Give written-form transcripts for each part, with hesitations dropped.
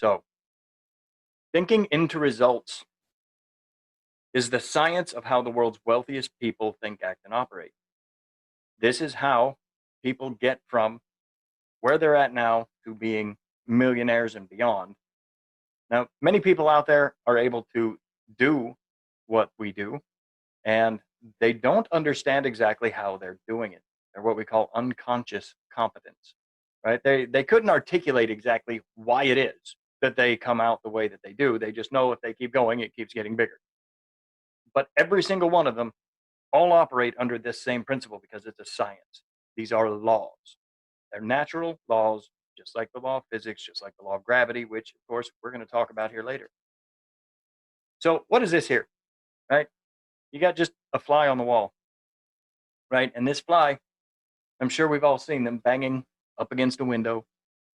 So, thinking into results is the science of how the world's wealthiest people think, act, and operate. This is how people get from where they're at now to being millionaires and beyond. Now, many people out there are able to do what we do, and they don't understand exactly how they're doing it. They're what we call unconscious competence, right? They couldn't articulate exactly why it is that they come out the way that they do. They just know if they keep going, it keeps getting bigger. But every single one of them all operate under this same principle because it's a science. These are laws. They're natural laws, just like the law of physics, just like the law of gravity, which, of course, we're going to talk about here later. So what is this here, right? You got just a fly on the wall, right? And this fly, I'm sure we've all seen them banging up against a window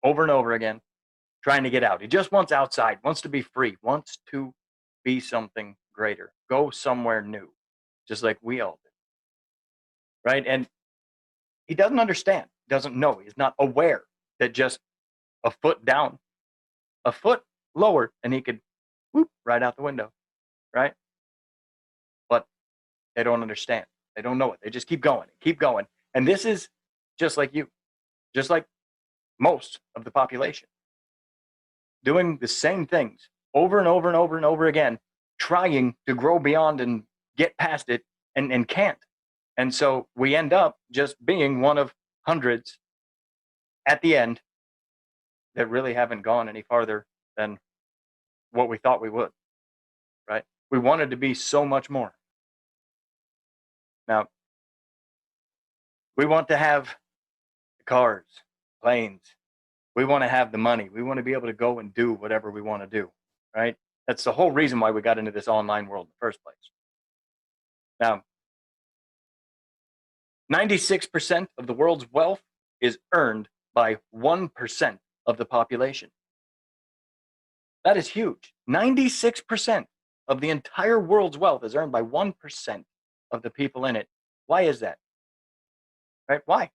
over and over again, trying to get out. He just wants outside, wants to be free, wants to be something greater, go somewhere new, just like we all do, right? And he doesn't understand, doesn't know, he's not aware that just a foot down, a foot lower, and he could whoop right out the window, right? But they don't understand. They don't know it. They just keep going, keep going. And this is just like you, just like most of the population, doing the same things over and over and over and over again, trying to grow beyond and get past it and can't. And so we end up just being one of hundreds at the end that really haven't gone any farther than what we thought we would, right? We wanted to be so much more. Now, we want to have cars, planes. We want to have the money. We want to be able to go and do whatever we want to do, right? That's the whole reason why we got into this online world in the first place. Now, 96% of the world's wealth is earned by 1% of the population. That is huge. 96% of the entire world's wealth is earned by 1% of the people in it. Why is that? Right? Why?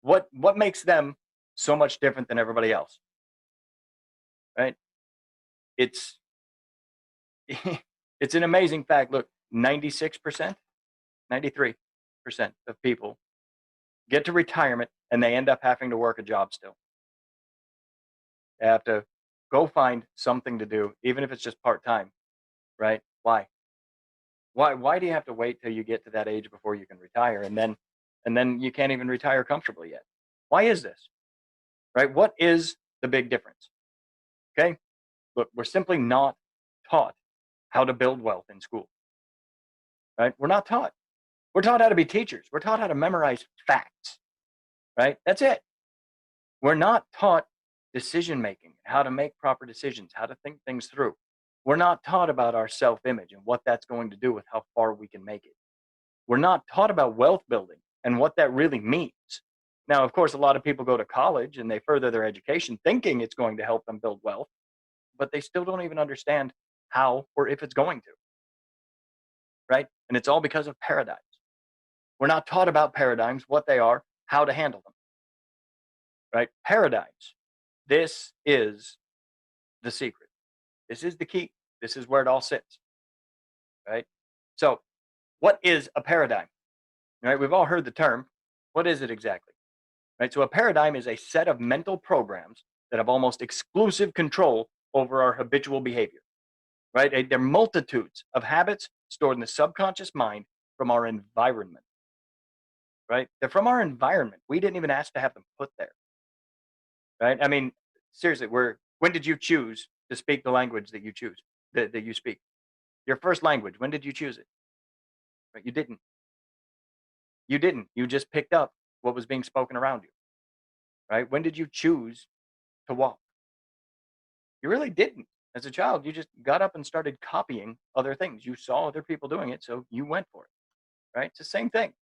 What makes them so much different than everybody else? Right? It's it's an amazing fact. Look, 96%, 93% of people get to retirement and they end up having to work a job still. They have to go find something to do, even if it's just part-time, right? Why? Why do you have to wait till you get to that age before you can retire, and then you can't even retire comfortably yet? Why is this? Right? What is the big difference? Okay? Look, we're simply not taught how to build wealth in school. Right? We're not taught. We're taught how to be teachers. We're taught how to memorize facts. Right? That's it. We're not taught decision making, how to make proper decisions, how to think things through. We're not taught about our self-image and what that's going to do with how far we can make it. We're not taught about wealth building and what that really means. Now, of course, a lot of people go to college and they further their education thinking it's going to help them build wealth, but they still don't even understand how or if it's going to, right? And it's all because of paradigms. We're not taught about paradigms, what they are, how to handle them, right? Paradigms. This is the secret. This is the key. This is where it all sits, right? So what is a paradigm? Right? We've all heard the term. What is it exactly? Right? So a paradigm is a set of mental programs that have almost exclusive control over our habitual behavior, right? They're multitudes of habits stored in the subconscious mind from our environment, right? They're from our environment. We didn't even ask to have them put there, right? I mean, seriously, when did you choose to speak the language that you choose, that you speak? Your first language, when did you choose it? Right? You didn't. You didn't. You just picked up what was being spoken around you, right? When did you choose to walk? You really didn't. As a child, you just got up and started copying other things. You saw other people doing it, so you went for it, right? It's the same thing.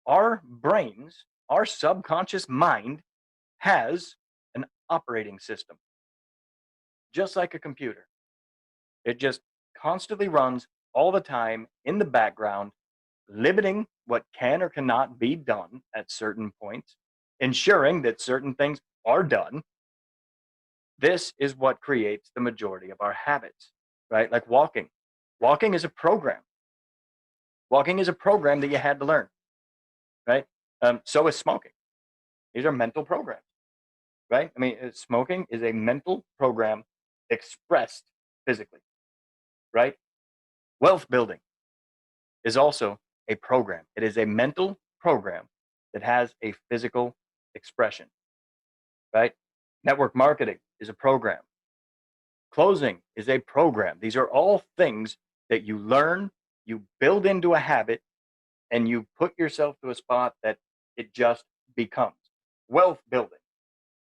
Our brains, our subconscious mind has an operating system, just like a computer. It just constantly runs all the time in the background, limiting what can or cannot be done at certain points, ensuring that certain things are done, this is what creates the majority of our habits, right? Like walking. Walking is a program. Walking is a program that you had to learn, right? So is smoking. These are mental programs, right? I mean, smoking is a mental program expressed physically, right? Wealth building is also a program. It is a mental program that has a physical expression, right? Network marketing is a program. Closing is a program. These are all things that you learn, you build into a habit, and you put yourself to a spot that it just becomes. Wealth building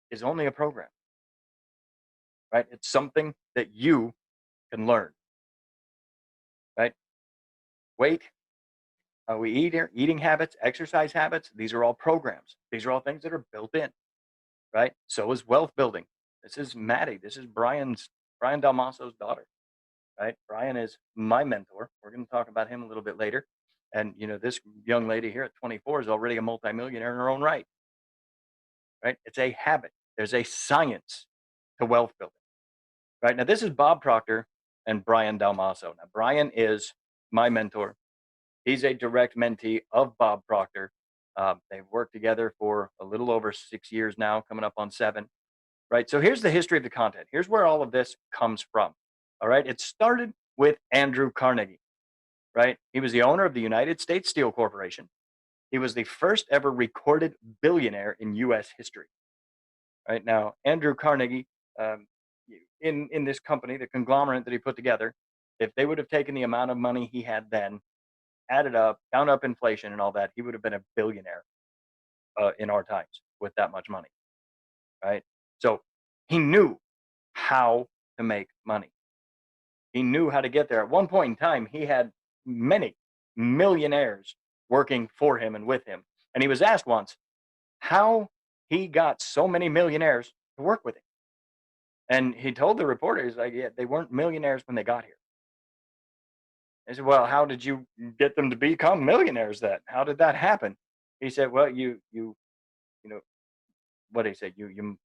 is only a program, right? It's something that you can learn, right? Weight, how we eat, eating habits, exercise habits, these are all programs. These are all things that are built in, right? So is wealth building. This is Maddie. This is Brian Dalmaso's daughter, right? Brian is my mentor. We're going to talk about him a little bit later. And, this young lady here at 24 is already a multimillionaire in her own right, right? It's a habit. There's a science to wealth building, right? Now, this is Bob Proctor and Brian Dalmaso. Now, Brian is my mentor. He's a direct mentee of Bob Proctor. They've worked together for a little over 6 years now, coming up on 7, right? So here's the history of the content. Here's where all of this comes from, all right? It started with Andrew Carnegie, right? He was the owner of the United States Steel Corporation. He was the first ever recorded billionaire in U.S. history, right? Now, Andrew Carnegie, um, in this company, the conglomerate that he put together, if they would have taken the amount of money he had then, added up, count up inflation and all that, he would have been a billionaire in our times with that much money, right? So he knew how to make money. He knew how to get there. At one point in time, he had many millionaires working for him and with him. And he was asked once how he got so many millionaires to work with him. And he told the reporter, he's like, yeah, they weren't millionaires when they got here. They said, well, how did you get them to become millionaires then? How did that happen? He said, well, you know, what did he say? You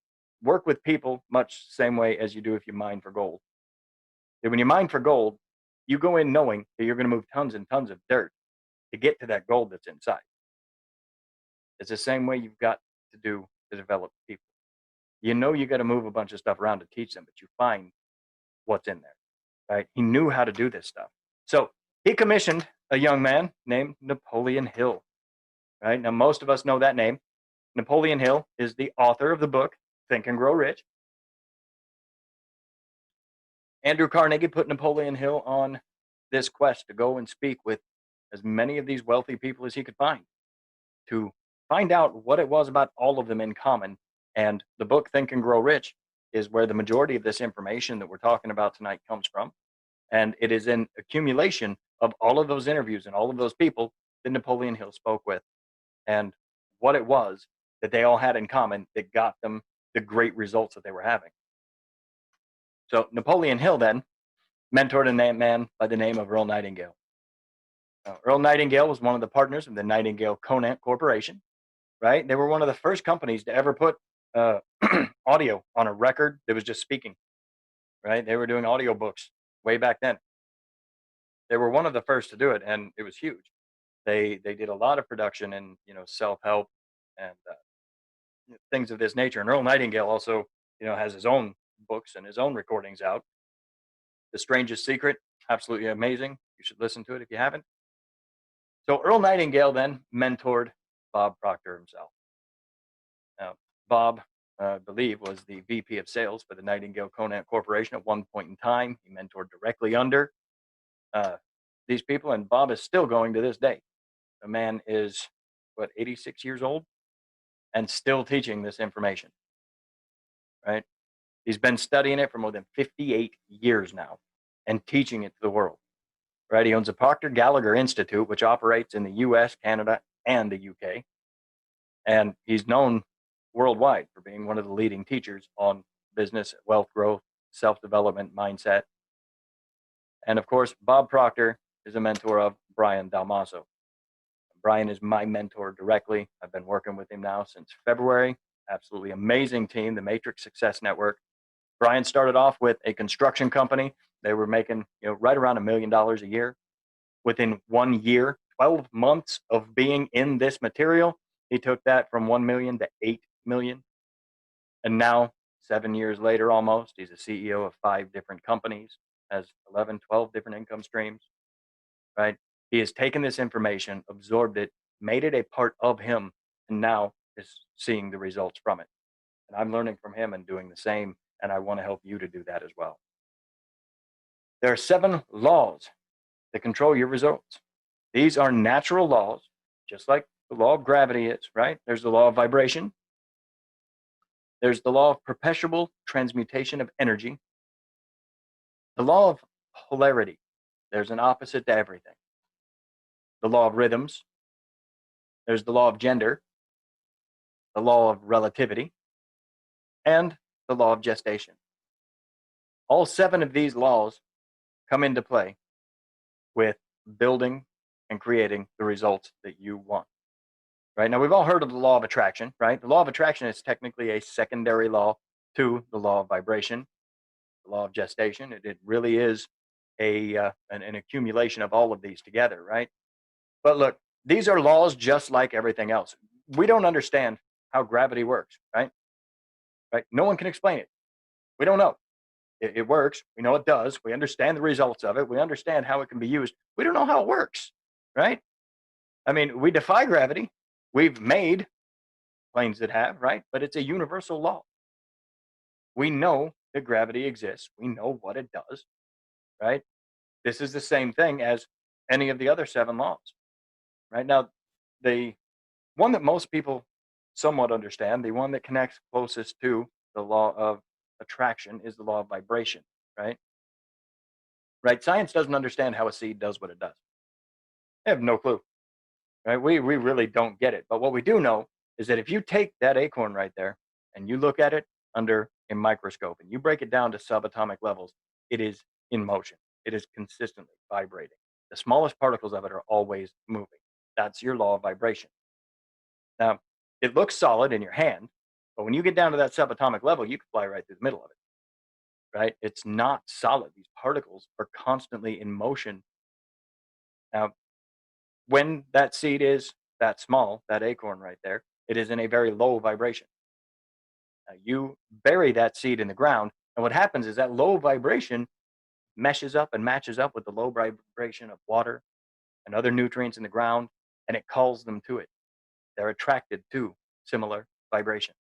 work with people much the same way as you do if you mine for gold. And when you mine for gold, you go in knowing that you're going to move tons and tons of dirt to get to that gold that's inside. It's the same way you've got to do to develop people. You know you got to move a bunch of stuff around to teach them, but you find what's in there, right? He knew how to do this stuff. So he commissioned a young man named Napoleon Hill, right? Now, most of us know that name. Napoleon Hill is the author of the book, Think and Grow Rich. Andrew Carnegie put Napoleon Hill on this quest to go and speak with as many of these wealthy people as he could find to find out what it was about all of them in common. And the book, Think and Grow Rich, is where the majority of this information that we're talking about tonight comes from. And it is an accumulation of all of those interviews and all of those people that Napoleon Hill spoke with and what it was that they all had in common that got them the great results that they were having. So Napoleon Hill then mentored a man by the name of Earl Nightingale. Earl Nightingale was one of the partners of the Nightingale Conant Corporation, right? They were one of the first companies to ever put audio on a record that was just speaking, right? They were doing audio books way back then. They were one of the first to do it, and it was huge. They did a lot of production and self-help and things of this nature. And Earl Nightingale also has his own books and his own recordings out. The Strangest Secret, absolutely amazing. You should listen to it if you haven't. So Earl Nightingale then mentored Bob Proctor himself. Now, Bob, I believe, was the VP of sales for the Nightingale Conant Corporation at one point in time. He mentored directly under these people, and Bob is still going to this day. The man is, 86 years old and still teaching this information, right? He's been studying it for more than 58 years now and teaching it to the world, right? He owns the Proctor Gallagher Institute, which operates in the US, Canada, and the UK. And he's known worldwide for being one of the leading teachers on business, wealth growth, self-development, mindset. And of course, Bob Proctor is a mentor of Brian Dalmaso. Brian is my mentor directly. I've been working with him now since February. Absolutely amazing team, the Matrix Success Network. Brian started off with a construction company. They were making, right around $1 million a year. Within 1 year, 12 months of being in this material, he took that from 1 million to 8 million. And now, 7 years later almost, he's a CEO of 5 different companies, has 11, 12 different income streams, right? He has taken this information, absorbed it, made it a part of him, and now is seeing the results from it. And I'm learning from him and doing the same, and I want to help you to do that as well. There are 7 laws that control your results. These are natural laws, just like the law of gravity is, right? There's the law of vibration. There's the law of perpetual transmutation of energy. The law of polarity. There's an opposite to everything. The law of rhythms. There's the law of gender. The law of relativity. And the law of gestation. All 7 of these laws come into play with building and creating the results that you want. Right? Now, we've all heard of the law of attraction, right? The law of attraction is technically a secondary law to the law of vibration, the law of gestation. It really is an accumulation of all of these together, right? But look, these are laws just like everything else. We don't understand how gravity works, right? Right? No one can explain it. We don't know. It works. We know it does. We understand the results of it. We understand how it can be used. We don't know how it works, right? I mean, we defy gravity. We've made planes that have, right? But it's a universal law. We know that gravity exists. We know what it does, right? This is the same thing as any of the other 7 laws, right? Now, the one that most people somewhat understand, the one that connects closest to the law of attraction is the law of vibration, right? Right? Science doesn't understand how a seed does what it does. They have no clue, right? We really don't get it. But what we do know is that if you take that acorn right there and you look at it under a microscope and you break it down to subatomic levels, it is in motion. It is consistently vibrating. The smallest particles of it are always moving. That's your law of vibration. Now, it looks solid in your hand, but when you get down to that subatomic level, you can fly right through the middle of it, right? It's not solid. These particles are constantly in motion. Now, when that seed is that small, that acorn right there, it is in a very low vibration. Now, you bury that seed in the ground, and what happens is that low vibration meshes up and matches up with the low vibration of water and other nutrients in the ground, and it calls them to it. They're attracted to similar vibrations.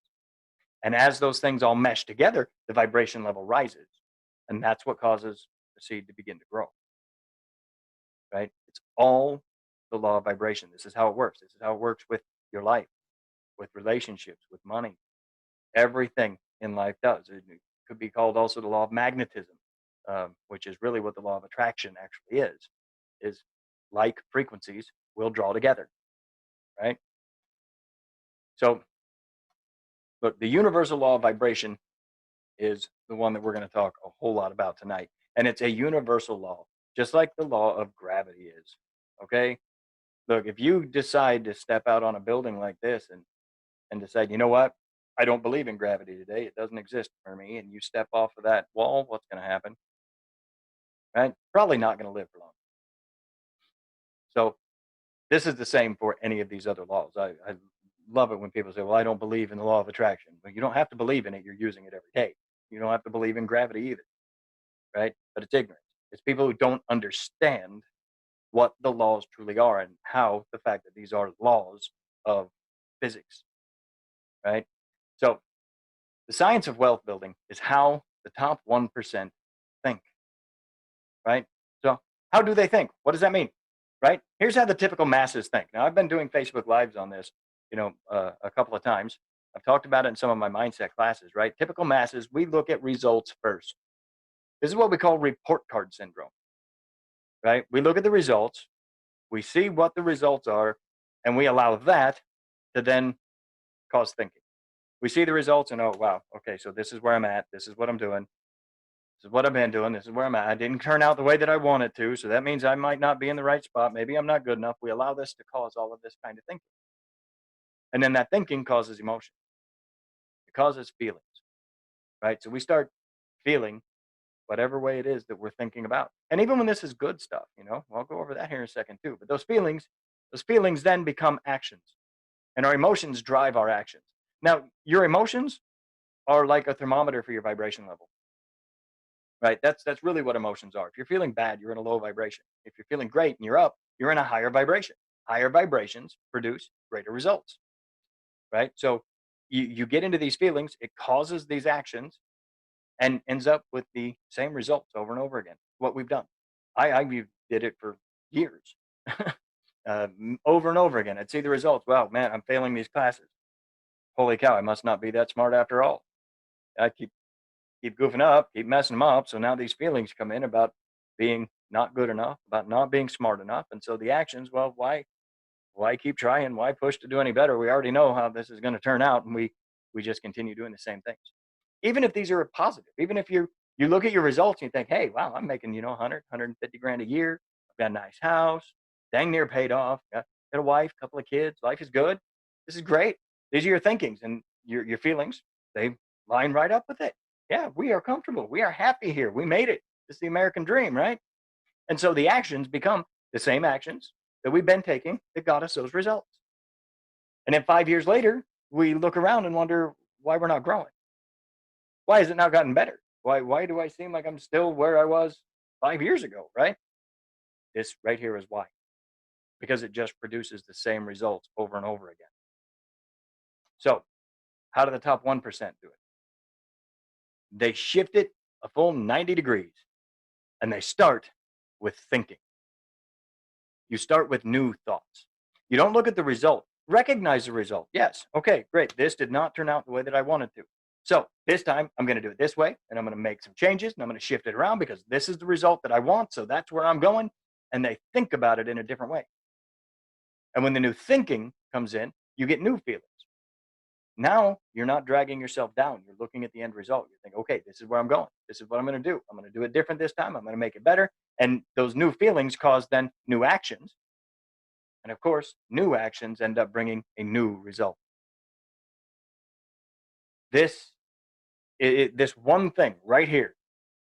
And as those things all mesh together, the vibration level rises. And that's what causes the seed to begin to grow. Right? It's all the law of vibration. This is how it works. This is how it works with your life, with relationships, with money. Everything in life does. It could be called also the law of magnetism, which is really what the law of attraction actually is like frequencies will draw together. Right? So, look, the universal law of vibration is the one that we're going to talk a whole lot about tonight. And it's a universal law, just like the law of gravity is. Okay? Look, if you decide to step out on a building like this and decide, you know what? I don't believe in gravity today. It doesn't exist for me. And you step off of that wall, what's going to happen? Right? Probably not going to live for long. So this is the same for any of these other laws. I love it when people say, well, I don't believe in the law of attraction. But you don't have to believe in it. You're using it every day. You don't have to believe in gravity either. Right? But it's ignorance. It's people who don't understand what the laws truly are and how the fact that these are laws of physics. Right? So the science of wealth building is how the top 1% think. Right? So how do they think? What does that mean? Right? Here's how the typical masses think. Now, I've been doing Facebook Lives on this, a couple of times. I've talked about it in some of my mindset classes, right? Typical masses, we look at results first. This is what we call report card syndrome, right? We look at the results, we see what the results are, and we allow that to then cause thinking. We see the results and, oh, wow, okay, so this is where I'm at. This is what I'm doing. This is what I've been doing. This is where I'm at. I didn't turn out the way that I wanted to, so that means I might not be in the right spot. Maybe I'm not good enough. We allow this to cause all of this kind of thinking. And then that thinking causes emotion. It causes feelings, right? So we start feeling whatever way it is that we're thinking about. And even when this is good stuff, I'll go over that here in a second too. But those feelings then become actions, and our emotions drive our actions. Now, your emotions are like a thermometer for your vibration level, right? That's really what emotions are. If you're feeling bad, you're in a low vibration. If you're feeling great and you're up, you're in a higher vibration. Higher vibrations produce greater results, right? So you get into these feelings, it causes these actions, and ends up with the same results over and over again. What we've done. I did it for years, over and over again. I'd see the results. Wow, man, I'm failing these classes. Holy cow, I must not be that smart after all. I keep goofing up, keep messing them up. So now these feelings come in about being not good enough, about not being smart enough, and so the actions. Well, why keep trying? Why push to do any better? We already know how this is going to turn out, and we just continue doing the same things. Even if these are positive, even if you look at your results and you think, hey, wow, I'm making 150 grand a year. I've got a nice house, dang near paid off. Got a wife, couple of kids. Life is good. This is great. These are your thinkings and your feelings. They line right up with it. Yeah, we are comfortable. We are happy here. We made it. It's the American dream, right? And so the actions become the same actions that we've been taking that got us those results. And then 5 years later, we look around and wonder why we're not growing. Why has it not gotten better? Why do I seem like I'm still where I was 5 years ago, right? This right here is why. Because it just produces the same results over and over again. So, how do the top 1% do it? They shift it a full 90 degrees, and they start with thinking. You start with new thoughts. You don't look at the result. Recognize the result. Yes. Okay, great. This did not turn out the way that I wanted to. So this time I'm going to do it this way, and I'm going to make some changes, and I'm going to shift it around because this is the result that I want. So that's where I'm going. And they think about it in a different way. And when the new thinking comes in, you get new feelings. Now you're not dragging yourself down. You're looking at the end result. You think, okay, this is where I'm going. This is what I'm going to do. I'm going to do it different this time. I'm going to make it better. And those new feelings cause then new actions. And of course, new actions end up bringing a new result. This one thing right here,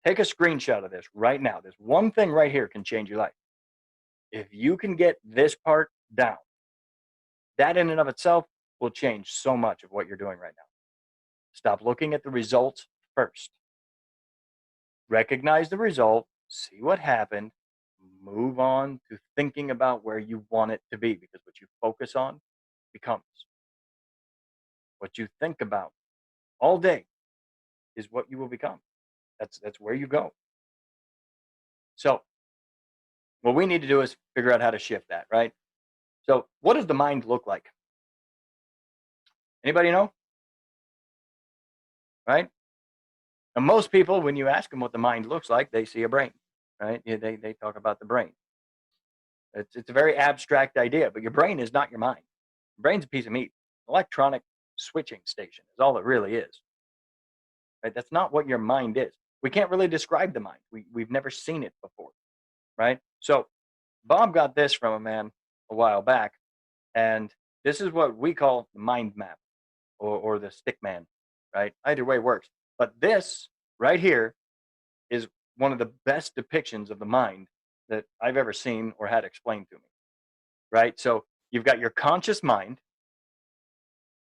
take a screenshot of this right now. This one thing right here can change your life. If you can get this part down, that in and of itself will change so much of what you're doing right now. Stop looking at the results first. Recognize the result, see what happened, move on to thinking about where you want it to be, because what you focus on becomes. What you think about all day is what you will become. That's where you go. So what we need to do is figure out how to shift that, right? So what does the mind look like? Anybody know? Right? And most people, when you ask them what the mind looks like, they see a brain, right? Yeah, they talk about the brain. It's a very abstract idea, but your brain is not your mind. Your brain's a piece of meat. Electronic switching station is all it really is. Right? That's not what your mind is. We can't really describe the mind. We've never seen it before, right? So Bob got this from a man a while back, and this is what we call the mind map, or the stick man, right? Either way works. But this right here is one of the best depictions of the mind that I've ever seen or had explained to me, right? So you've got your conscious mind.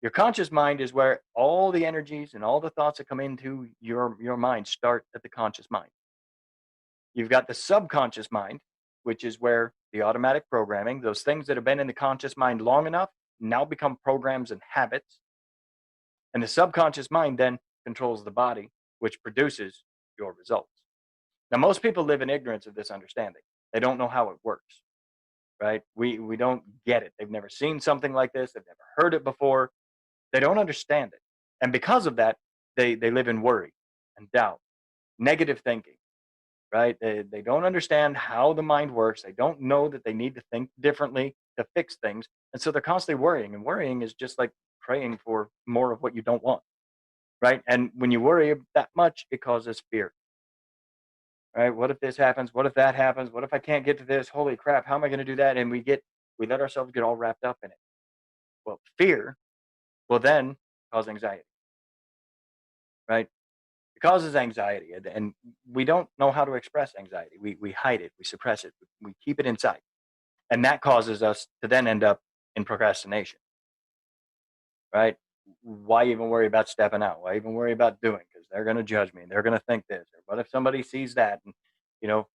Your conscious mind is where all the energies and all the thoughts that come into your mind start at the conscious mind. You've got the subconscious mind, which is where the automatic programming, those things that have been in the conscious mind long enough, now become programs and habits. And the subconscious mind then controls the body, which produces your results. Now, most people live in ignorance of this understanding. They don't know how it works, right? We don't get it. They've never seen something like this. They've never heard it before. They don't understand it. And because of that, they live in worry and doubt, negative thinking, right? They don't understand how the mind works. They don't know that they need to think differently to fix things. And so they're constantly worrying. And worrying is just like praying for more of what you don't want, right? And when you worry that much, it causes fear, right? What if this happens? What if that happens? What if I can't get to this? Holy crap, how am I going to do that? And we let ourselves get all wrapped up in it. Well, fear will then cause anxiety, right? It causes anxiety, and we don't know how to express anxiety. We hide it, we suppress it, we keep it inside. And that causes us to then end up in procrastination, right? Why even worry about stepping out? Why even worry about doing? Because they're going to judge me. They're going to think this. Or what if somebody sees that? And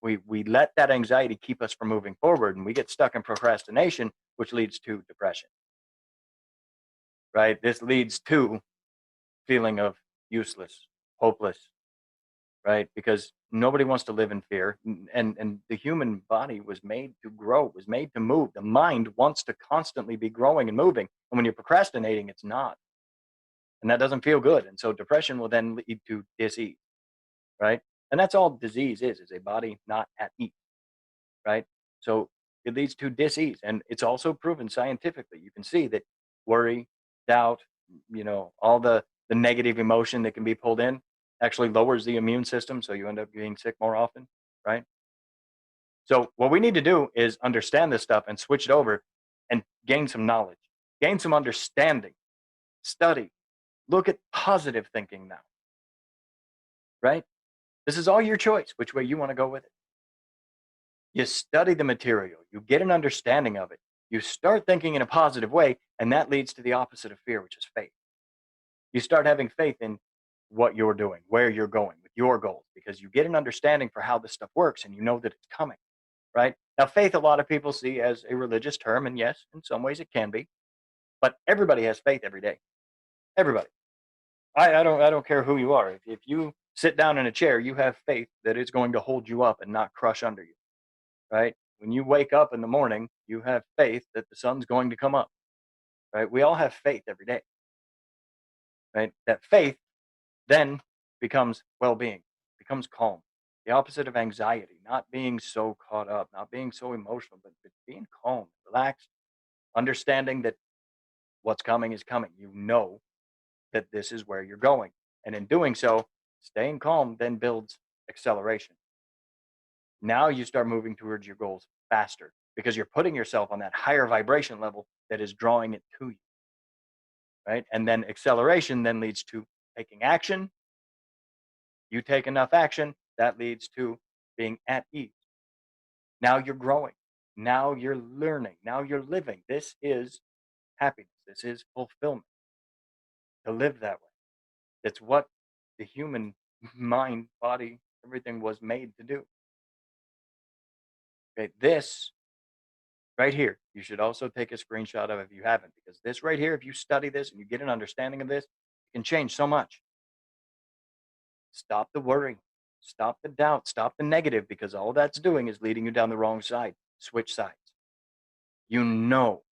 we let that anxiety keep us from moving forward, and we get stuck in procrastination, which leads to depression, right? This leads to feeling of useless, hopeless, right? Because nobody wants to live in fear, and the human body was made to grow, was made to move. The mind wants to constantly be growing and moving, and when you're procrastinating, it's not, and that doesn't feel good. And so depression will then lead to disease, right? And that's all disease is a body not at ease, right? So it leads to disease, and it's also proven scientifically. You can see that worry, doubt, all the negative emotion that can be pulled in actually lowers the immune system, so you end up getting sick more often, right? So what we need to do is understand this stuff and switch it over and gain some knowledge, gain some understanding, study, look at positive thinking now, right? This is all your choice, which way you want to go with it. You study the material, you get an understanding of it, you start thinking in a positive way, and that leads to the opposite of fear, which is faith. You start having faith in what you're doing, where you're going with your goals, because you get an understanding for how this stuff works and you know that it's coming, right? Now, faith, a lot of people see as a religious term, and yes, in some ways it can be, but everybody has faith every day. Everybody. I don't care who you are. If you sit down in a chair, you have faith that it's going to hold you up and not crush under you, right? When you wake up in the morning, you have faith that the sun's going to come up, right? We all have faith every day, right? That faith then becomes well-being, becomes calm, the opposite of anxiety, not being so caught up, not being so emotional, but being calm, relaxed, understanding that what's coming is coming. You know that this is where you're going. And in doing so, staying calm then builds acceleration. Now you start moving towards your goals faster because you're putting yourself on that higher vibration level that is drawing it to you, right? And then acceleration then leads to taking action. You take enough action, that leads to being at ease. Now you're growing. Now you're learning. Now you're living. This is happiness. This is fulfillment. To live that way. That's what the human mind, body, everything was made to do. Okay, this right here, you should also take a screenshot of if you haven't, because this right here, if you study this and you get an understanding of this, it can change so much. Stop the worry, stop the doubt, stop the negative, because all that's doing is leading you down the wrong side. Switch sides. You know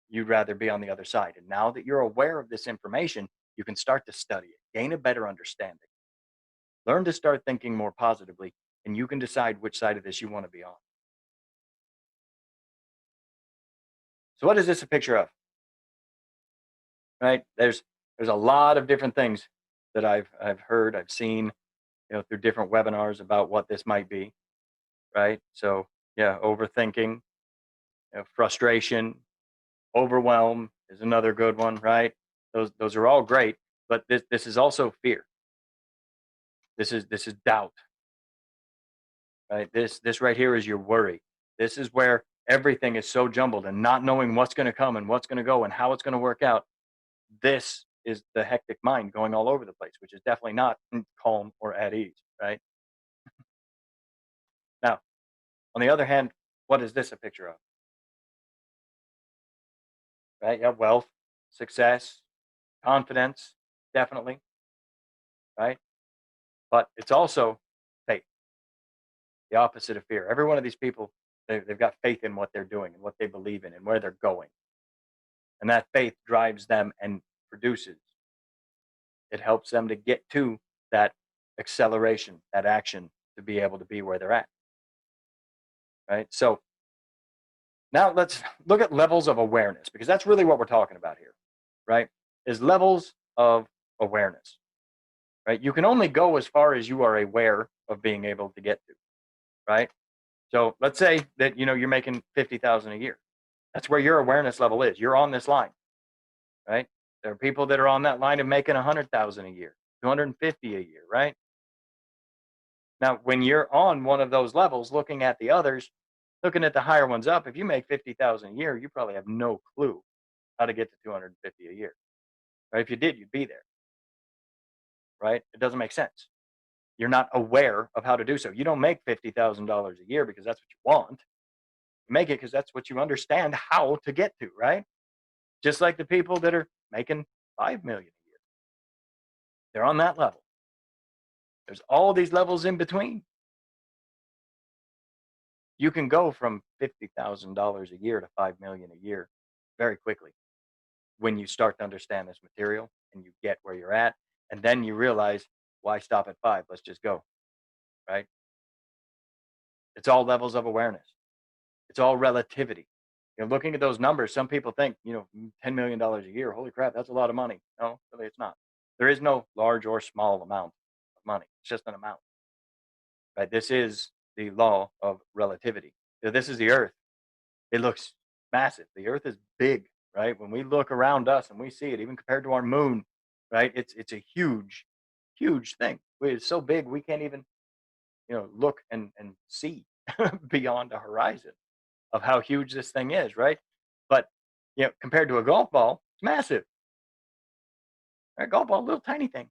you'd rather be on the other side. And now that you're aware of this information, you can start to study it, gain a better understanding, learn to start thinking more positively, and you can decide which side of this you want to be on. So what is this a picture of? Right? There's a lot of different things that I've heard, I've seen, through different webinars about what this might be, right? So yeah, overthinking, frustration, overwhelm is another good one, right? Those are all great, but this is also fear. This is doubt, right? This right here is your worry. This is where everything is so jumbled and not knowing what's going to come and what's going to go and how it's going to work out. This is the hectic mind going all over the place, which is definitely not calm or at ease, right? Now, on the other hand, what is this a picture of? Right? Yeah, wealth, success, confidence, definitely, right? But it's also faith, the opposite of fear. Every one of these people, they've got faith in what they're doing and what they believe in and where they're going. And that faith drives them and produces. It helps them to get to that acceleration, that action to be able to be where they're at. Right? So now let's look at levels of awareness, because that's really what we're talking about here, right? Is levels of awareness, right? You can only go as far as you are aware of being able to get to, right? So let's say that you're making 50,000 a year. That's where your awareness level is. You're on this line, right? There are people that are on that line of making 100,000 a year, 250 a year, right? Now, when you're on one of those levels, looking at the others, looking at the higher ones up, if you make 50,000 a year, you probably have no clue how to get to 250 a year. Right? If you did, you'd be there. Right? It doesn't make sense. You're not aware of how to do so. You don't make $50,000 a year because that's what you want. You make it because that's what you understand how to get to, right? Just like the people that are making 5 million a year. They're on that level. There's all these levels in between. You can go from $50,000 a year to 5 million a year very quickly when you start to understand this material and you get where you're at, and then you realize, why stop at 5? Let's just go, right? It's all levels of awareness. It's all relativity. Looking at those numbers, some people think, $10 million a year, holy crap, that's a lot of money. No, really, it's not. There is no large or small amount of money. It's just an amount, right? This is the law of relativity. This is the earth. It looks massive. The earth is big, right? When we look around us and we see it, even compared to our moon, right? It's a huge, huge thing. It's so big we can't even, look and see beyond the horizon of how huge this thing is, right? But compared to a golf ball, it's massive. Right? Golf ball, little tiny thing.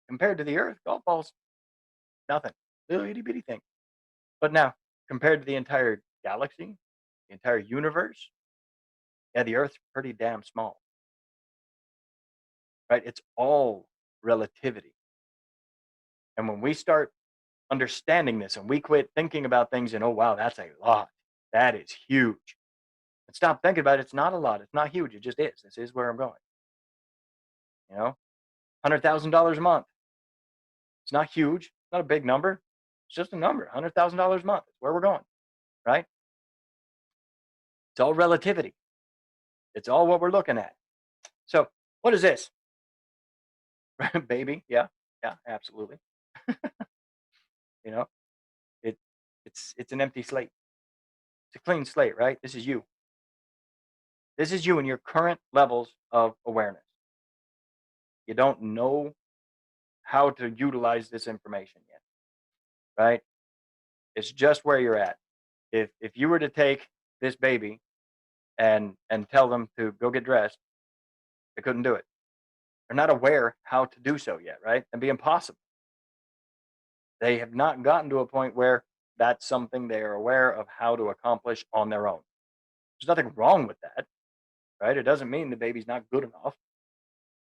Compared to the earth, golf ball's nothing. Little itty bitty thing. But now, compared to the entire galaxy, the entire universe, yeah, the earth's pretty damn small. Right? It's all relativity. And when we start understanding this and we quit thinking about things and, oh wow, that's a lot. That is huge. And stop thinking about it. It's not a lot. It's not huge. It just is. This is where I'm going. $100,000 a month. It's not huge. It's not a big number. It's just a number. $100,000 a month. It's where we're going. Right? It's all relativity. It's all what we're looking at. So what is this? Baby? Yeah. Yeah, absolutely. you know, it it's an empty slate. It's a clean slate, right? This is you. This is you in your current levels of awareness. You don't know how to utilize this information yet, right? It's just where you're at. If you were to take this baby and tell them to go get dressed, they couldn't do it. They're not aware how to do so yet, right? It'd be impossible. They have not gotten to a point where that's something they are aware of how to accomplish on their own. There's nothing wrong with that, right? It doesn't mean the baby's not good enough.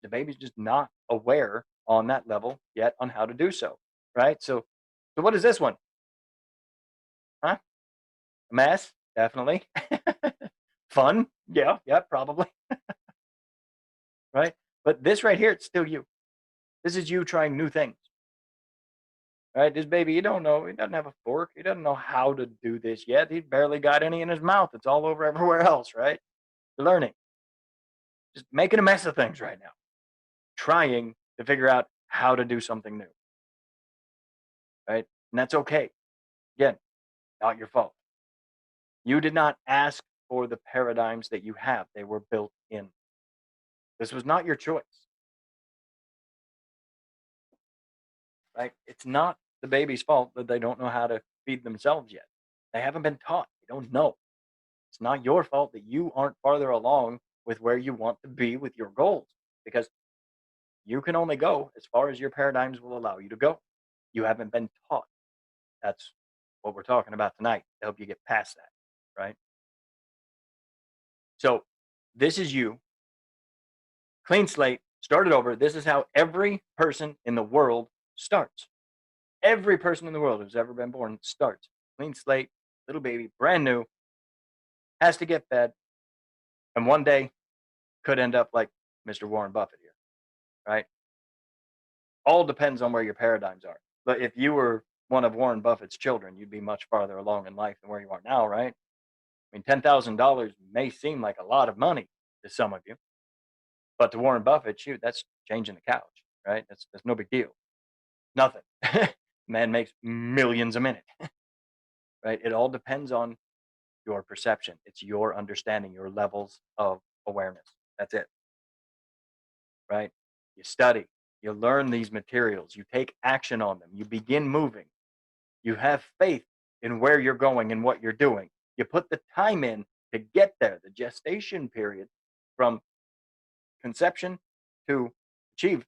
The baby's just not aware on that level yet on how to do so, right? So what is this one? Huh? A mess? Definitely. Fun? Yeah, probably. Right? But this right here, it's still you. This is you trying new things. Right? This baby, you don't know. He doesn't have a fork. He doesn't know how to do this yet. He's barely got any in his mouth. It's all over everywhere else, right? Learning. Just making a mess of things right now. Trying to figure out how to do something new. Right? And that's okay. Again, not your fault. You did not ask for the paradigms that you have. They were built in. This was not your choice. Right? It's not the baby's fault that they don't know how to feed themselves yet. They haven't been taught. They don't know. It's not your fault that you aren't farther along with where you want to be with your goals, because you can only go as far as your paradigms will allow you to go. You haven't been taught. That's what we're talking about tonight to help you get past that, right? So this is you, clean slate, started over. This is how every person in the world starts. Every person in the world who's ever been born starts clean slate, little baby, brand new, has to get fed, and one day could end up like Mr. Warren Buffett here, right? All depends on where your paradigms are. But if you were one of Warren Buffett's children, you'd be much farther along in life than where you are now, right? I mean, $10,000 may seem like a lot of money to some of you, but to Warren Buffett, shoot, that's changing the couch, right? That's no big deal. Nothing. Man makes millions a minute, right? It all depends on your perception. It's your understanding, your levels of awareness. That's it, right? You study, You learn these materials, you take action on them, you begin moving, you have faith in where you're going and what you're doing. You put the time in to get there, the gestation period from conception to achieve.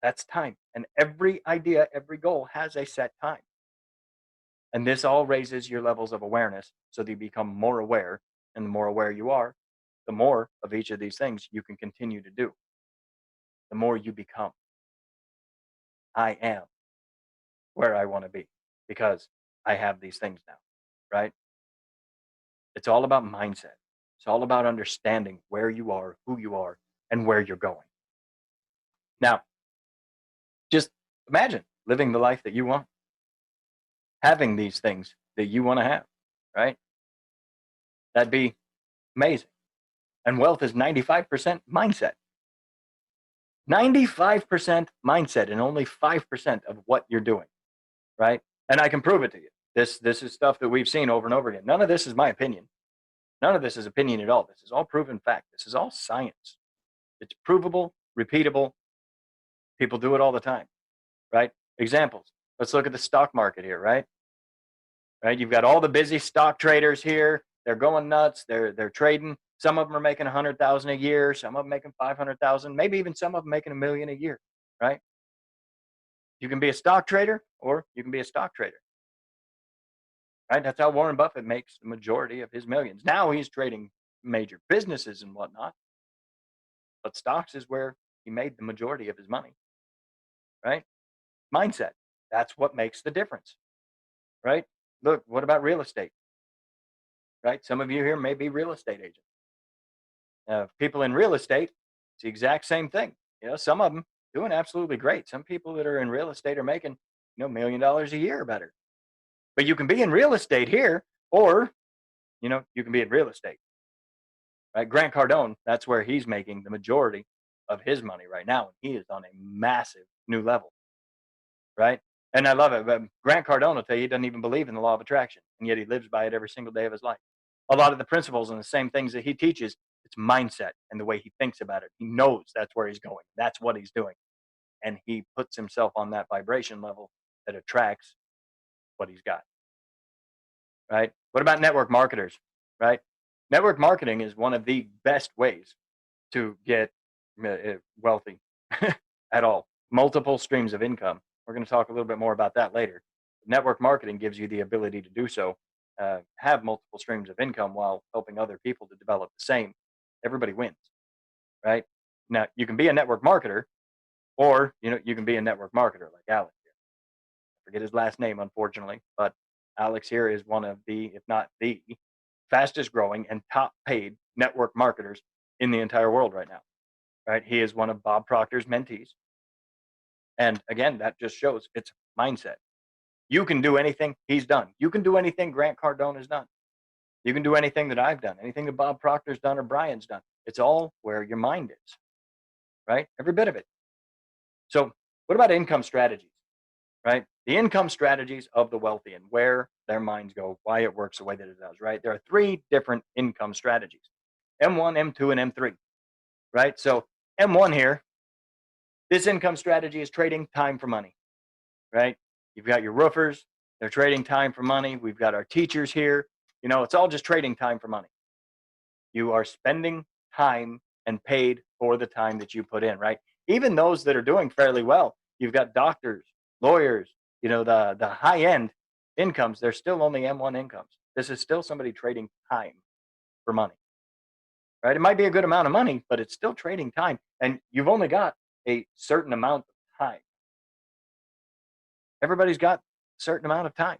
That's time. And every idea, every goal has a set time. And this all raises your levels of awareness so that you become more aware. And the more aware you are, the more of each of these things you can continue to do. The more you become. I am where I want to be because I have these things now, right? It's all about mindset. It's all about understanding where you are, who you are, and where you're going. Now, just imagine living the life that you want, having these things that you want to have, right? That'd be amazing. And wealth is 95% mindset. 95% mindset and only 5% of what you're doing, right? And I can prove it to you. This is stuff that we've seen over and over again. None of this is my opinion. None of this is opinion at all. This is all proven fact. This is all science. It's provable, repeatable. People do it all the time, right? Examples. Let's look at the stock market here, right? Right? You've got all the busy stock traders here. They're going nuts. They're trading. Some of them are making 100,000 a year. Some of them making 500,000. Maybe even some of them making $1 million a year, right? You can be a stock trader, or you can be a stock trader, right? That's how Warren Buffett makes the majority of his millions. Now he's trading major businesses and whatnot, but stocks is where he made the majority of his money, right? Mindset. That's what makes the difference, right? Look, what about real estate, right? Some of you here may be real estate agents. People in real estate, it's the exact same thing. Some of them doing absolutely great. Some people that are in real estate are making, $1 million a year or better. But you can be in real estate here, or, you can be in real estate, right? Grant Cardone, that's where he's making the majority of his money right now. And he is on a massive new level, right? And I love it. But Grant Cardone will tell you he doesn't even believe in the law of attraction, and yet he lives by it every single day of his life. A lot of the principles and the same things that he teaches, it's mindset and the way he thinks about it. He knows that's where he's going. That's what he's doing. And he puts himself on that vibration level that attracts what he's got, right? What about network marketers, right? Network marketing is one of the best ways to get wealthy at all. Multiple streams of income. We're going to talk a little bit more about that later. Network marketing gives you the ability to do so, have multiple streams of income while helping other people to develop the same. Everybody wins, right? Now, you can be a network marketer, or you can be a network marketer like Alex here. I forget his last name, unfortunately, but Alex here is one of the, if not the fastest growing and top paid network marketers in the entire world right now, right? He is one of Bob Proctor's mentees. And again, that just shows it's mindset. You can do anything he's done. You can do anything Grant Cardone has done. You can do anything that I've done, anything that Bob Proctor's done or Brian's done. It's all where your mind is, right? Every bit of it. So what about income strategies, right? The income strategies of the wealthy and where their minds go, why it works the way that it does, right? There are 3 different income strategies, M1, M2, and M3, right? So M1 here, this income strategy is trading time for money, right? You've got your roofers, they're trading time for money. We've got our teachers here. It's all just trading time for money. You are spending time and paid for the time that you put in, right? Even those that are doing fairly well, you've got doctors, lawyers, the high end incomes, they're still only M1 incomes. This is still somebody trading time for money, right? It might be a good amount of money, but it's still trading time. And you've only got a certain amount of time. Everybody's got a certain amount of time.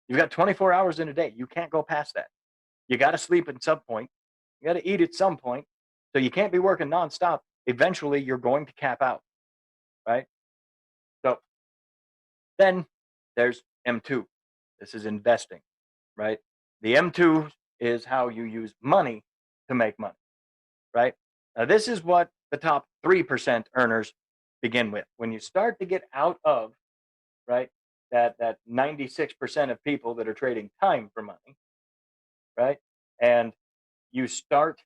You've got 24 hours in a day. You can't go past that. You got to sleep at some point. You got to eat at some point. So you can't be working nonstop. Eventually, you're going to cap out, right? So then there's M2. This is investing, right? The M2 is how you use money to make money, right? Now, this is what the top 3% earners begin with. When you start to get out of, right, that 96% of people that are trading time for money, right? And you start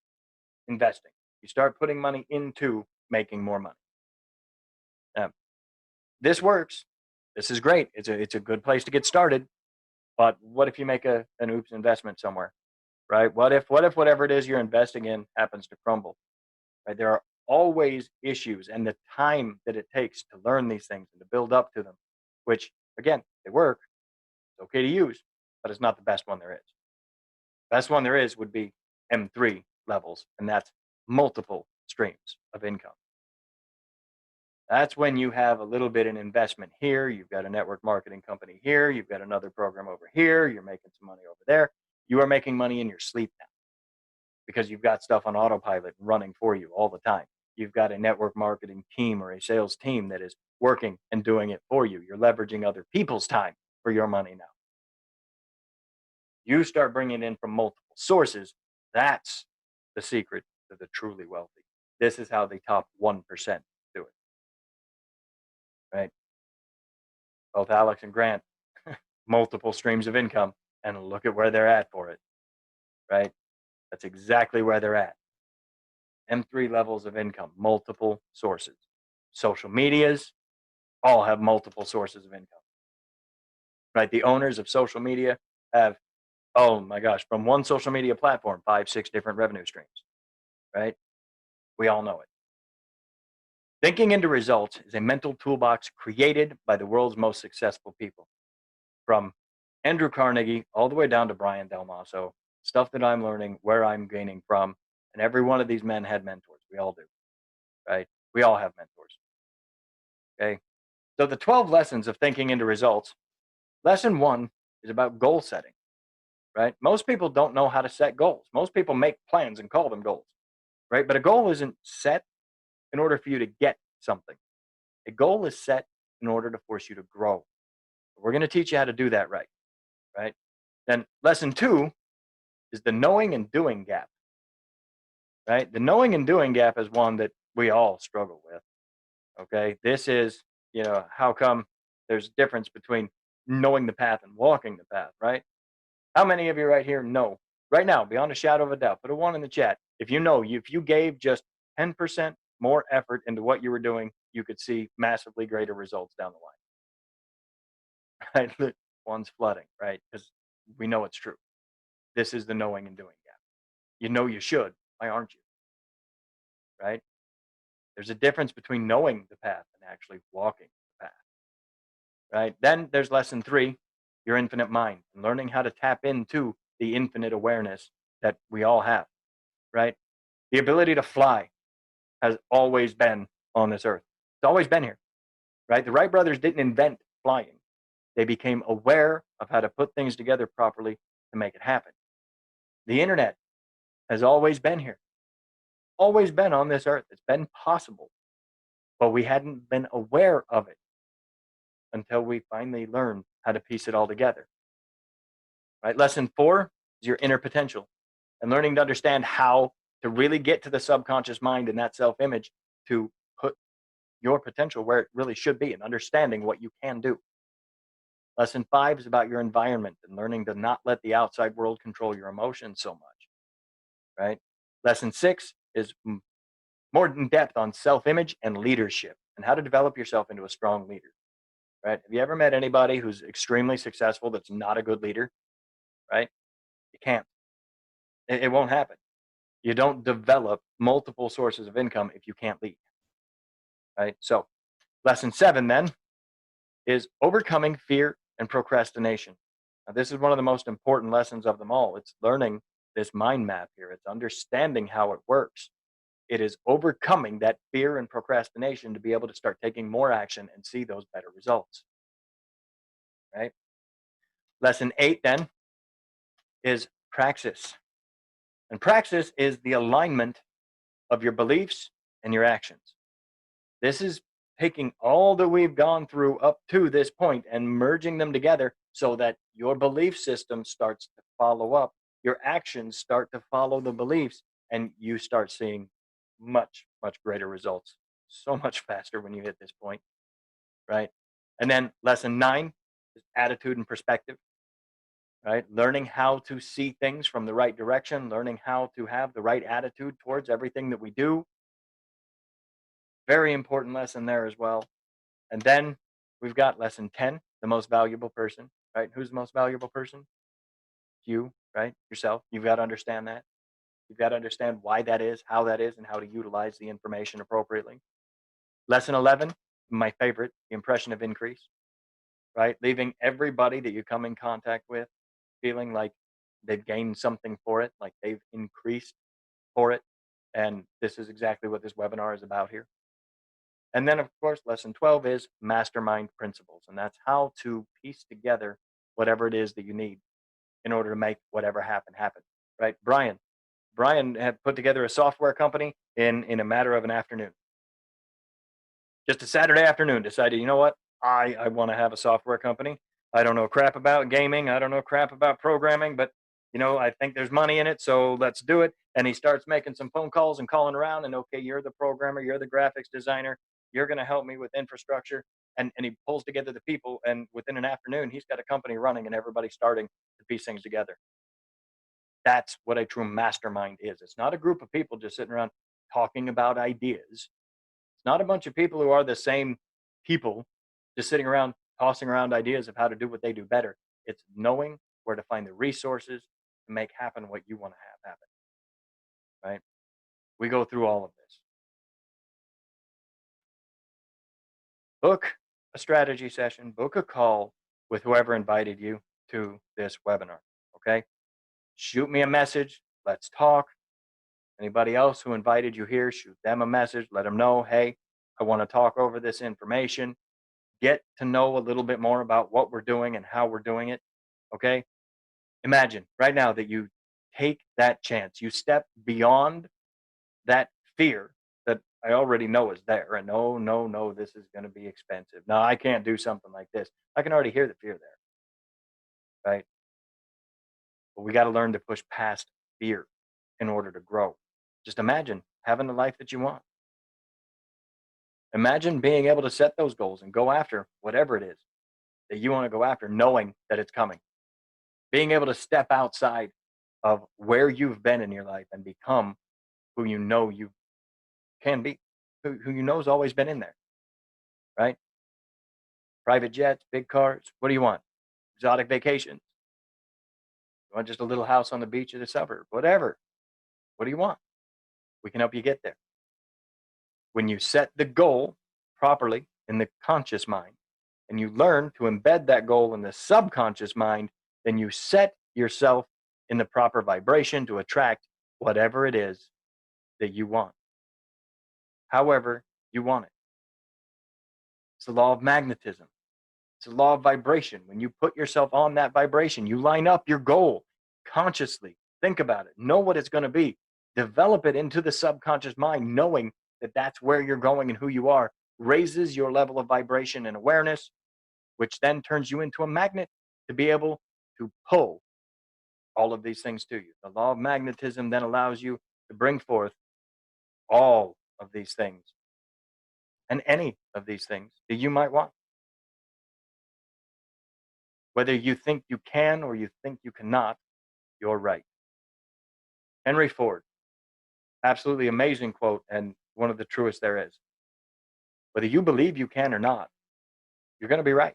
investing. You start putting money into making more money. this works. This is great. It's a good place to get started. But what if you make an oops investment somewhere, right? What if whatever it is you're investing in happens to crumble, right? There are always issues, and the time that it takes to learn these things and to build up to them, which again, they work. It's okay to use, but it's not the best one there is. Best one there is would be M3 levels, and that's multiple streams of income. That's when you have a little bit in investment here, you've got a network marketing company here, you've got another program over here, you're making some money over there. You are making money in your sleep now because you've got stuff on autopilot running for you all the time. You've got a network marketing team or a sales team that is working and doing it for you. You're leveraging other people's time for your money now. You start bringing it in from multiple sources. That's the secret to the truly wealthy. This is how the top 1% do it, right? Both Alex and Grant, multiple streams of income, and look at where they're at for it, right? That's exactly where they're at. M3 levels of income, multiple sources. Social medias all have multiple sources of income, right? The owners of social media have, oh my gosh, from one social media platform, 5, 6 different revenue streams, right? We all know it. Thinking into results is a mental toolbox created by the world's most successful people, from Andrew Carnegie all the way down to Brian Dalmaso. Stuff that I'm learning, where I'm gaining from, and every one of these men had mentors. We all do, right? We all have mentors. Okay. So the 12 lessons of thinking into results. Lesson 1 is about goal setting, right? Most people don't know how to set goals. Most people make plans and call them goals, right? But a goal isn't set in order for you to get something. A goal is set in order to force you to grow. We're going to teach you how to do that right, right? Then lesson 2 is the knowing and doing gap, right? The knowing and doing gap is one that we all struggle with. Okay. This is, how come there's a difference between knowing the path and walking the path, right? How many of you right here know right now, beyond a shadow of a doubt, put a 1 in the chat. If you gave just 10% more effort into what you were doing, you could see massively greater results down the line, right? One's flooding, right? Because we know it's true. This is the knowing and doing gap. You know you should. Why aren't you? Right? There's a difference between knowing the path and actually walking the path. Right? Then there's lesson 3, your infinite mind, and learning how to tap into the infinite awareness that we all have. Right? The ability to fly has always been on this earth. It's always been here. Right? The Wright brothers didn't invent flying. They became aware of how to put things together properly to make it happen. The internet has always been here. Always been on this earth. It's been possible, but we hadn't been aware of it until we finally learned how to piece it all together. Right? Lesson 4 is your inner potential, and learning to understand how to really get to the subconscious mind and that self-image to put your potential where it really should be, and understanding what you can do. Lesson 5 is about your environment and learning to not let the outside world control your emotions so much. Right? Lesson 6 is more in depth on self-image and leadership and how to develop yourself into a strong leader. Right? Have you ever met anybody who's extremely successful that's not a good leader? Right? You can't. It won't happen. You don't develop multiple sources of income if you can't lead. Right? So, lesson 7 then is overcoming fear and procrastination. Now, this is one of the most important lessons of them all. It's learning this mind map here. It's understanding how it works. It is overcoming that fear and procrastination to be able to start taking more action and see those better results. Right? Lesson 8 then is praxis. And praxis is the alignment of your beliefs and your actions. This is taking all that we've gone through up to this point and merging them together so that your belief system starts to follow up, your actions start to follow the beliefs, and you start seeing much, much greater results so much faster when you hit this point, right? And then lesson 9 is attitude and perspective, right? Learning how to see things from the right direction, learning how to have the right attitude towards everything that we do. Very important lesson there as well. And then We've got lesson 10, the most valuable person, right? Who's the most valuable person? You, right? Yourself. You've got to understand that. You've got to understand why that is, how that is, and how to utilize the information appropriately. Lesson 11, my favorite, the impression of increase, right? Leaving everybody that you come in contact with feeling like they've gained something for it, like they've increased for it. And this is exactly what this webinar is about here. And then, of course, lesson 12 is Mastermind Principles. And that's how to piece together whatever it is that you need in order to make whatever happen, right? Brian had put together a software company in a matter of an afternoon. Just a Saturday afternoon, decided, you know what? I want to have a software company. I don't know crap about gaming. I don't know crap about programming, but I think there's money in it, so let's do it. And he starts making some phone calls and calling around, and okay, you're the programmer, you're the graphics designer, you're going to help me with infrastructure. And he pulls together the people, and within an afternoon, he's got a company running and everybody starting to piece things together. That's what a true mastermind is. It's not a group of people just sitting around talking about ideas. It's not a bunch of people who are the same people just sitting around tossing around ideas of how to do what they do better. It's knowing where to find the resources to make happen what you want to have happen, right? We go through all of this. Book a strategy session, book a call with whoever invited you to this webinar, okay? Shoot me a message. Let's talk. Anybody else who invited you here, shoot them a message. Let them know, hey, I want to talk over this information. Get to know a little bit more about what we're doing and how we're doing it. Okay. Imagine right now that you take that chance. You step beyond that fear that I already know is there. And no, this is going to be expensive. No, I can't do something like this. I can already hear the fear there. Right. But we got to learn to push past fear in order to grow. Just imagine having the life that you want. Imagine being able to set those goals and go after whatever it is that you want to go after, knowing that it's coming. Being able to step outside of where you've been in your life and become who you know you can be, who you know has always been in there, right? Private jets, big cars. What do you want? Exotic vacations. You want just a little house on the beach of the suburb? Whatever. What do you want? We can help you get there. When you set the goal properly in the conscious mind and you learn to embed that goal in the subconscious mind, then you set yourself in the proper vibration to attract whatever it is that you want, however you want it. It's the law of magnetism. It's the law of vibration. When you put yourself on that vibration, you line up your goal consciously. Think about it. Know what it's going to be. Develop it into the subconscious mind, knowing that that's where you're going and who you are, raises your level of vibration and awareness, which then turns you into a magnet to be able to pull all of these things to you. The law of magnetism then allows you to bring forth all of these things and any of these things that you might want. Whether you think you can or you think you cannot, you're right. Henry Ford, absolutely amazing quote, and one of the truest there is. Whether you believe you can or not, you're going to be right.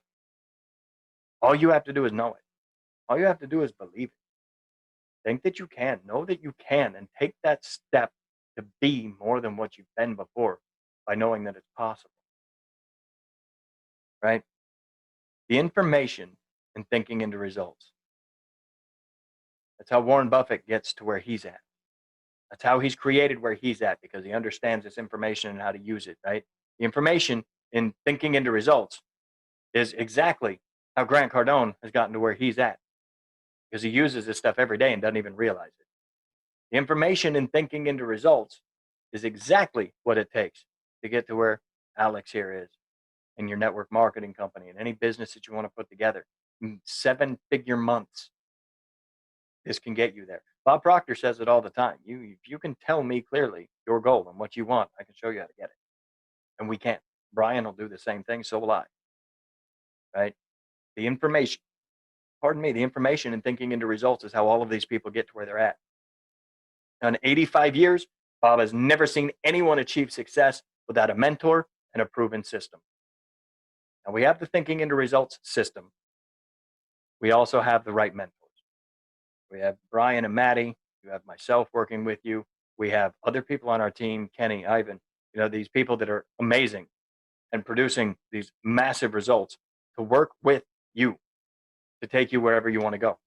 All you have to do is know it. All you have to do is believe it. Think that you can, know that you can, and take that step to be more than what you've been before by knowing that it's possible. Right? The information and thinking into results. That's how Warren Buffett gets to where he's at. That's how he's created where he's at, because he understands this information and how to use it, right? The information in thinking into results is exactly how Grant Cardone has gotten to where he's at, because he uses this stuff every day and doesn't even realize it. The information in thinking into results is exactly what it takes to get to where Alex here is in your network marketing company and any business that you want to put together. 7-figure months. This can get you there. Bob Proctor says it all the time. If you can tell me clearly your goal and what you want, I can show you how to get it. And we can. Brian will do the same thing, so will I. Right? The information in thinking into results is how all of these people get to where they're at. In 85 years, Bob has never seen anyone achieve success without a mentor and a proven system. Now we have the thinking into results system. We also have the right mentors. We have Brian and Maddie. You have myself working with you. We have other people on our team, Kenny, Ivan, these people that are amazing and producing these massive results to work with you to take you wherever you want to go,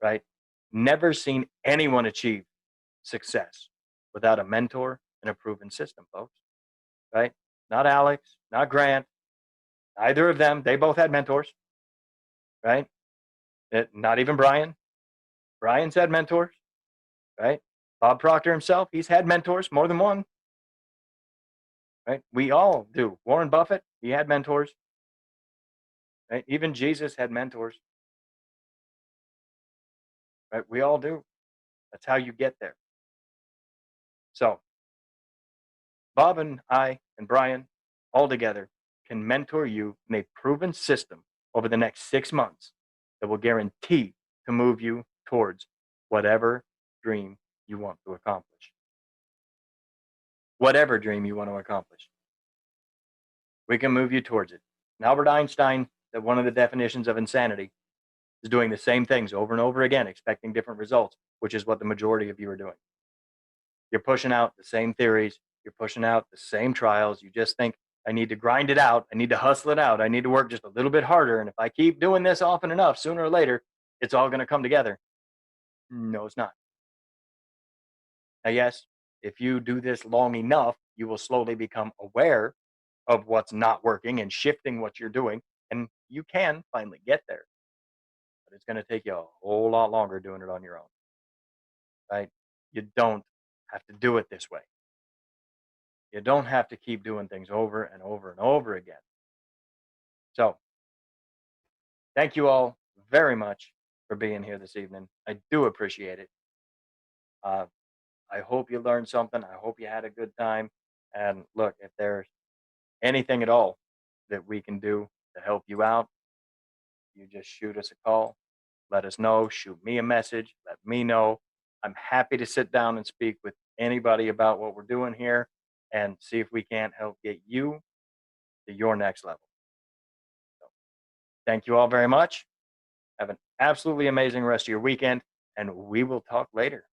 right? Never seen anyone achieve success without a mentor and a proven system, folks, right? Not Alex, not Grant, either of them. They both had mentors, right? Not even Brian. Brian's had mentors, right? Bob Proctor himself, he's had mentors, more than one, right? We all do. Warren Buffett, he had mentors, right? Even Jesus had mentors, right? We all do. That's how you get there. So Bob and I and Brian all together can mentor you in a proven system over the next 6 months that will guarantee to move you towards whatever dream you want to accomplish. Whatever dream you want to accomplish, we can move you towards it. And Albert Einstein said one of the definitions of insanity is doing the same things over and over again, expecting different results, which is what the majority of you are doing. You're pushing out the same theories. You're pushing out the same trials. You just think, I need to grind it out. I need to hustle it out. I need to work just a little bit harder. And if I keep doing this often enough, sooner or later, it's all going to come together. No, it's not. Now, yes, if you do this long enough, you will slowly become aware of what's not working and shifting what you're doing. And you can finally get there. But it's going to take you a whole lot longer doing it on your own, right? You don't have to do it this way. You don't have to keep doing things over and over and over again. So, thank you all very much for being here this evening. I do appreciate it. Uh, I hope you learned something. I hope you had a good time. And look, if there's anything at all that we can do to help you out, you just shoot us a call. Let us know. Shoot me a message. Let me know. I'm happy to sit down and speak with anybody about what we're doing here and see if we can't help get you to your next level. So, thank you all very much. Have an absolutely amazing rest of your weekend, and we will talk later.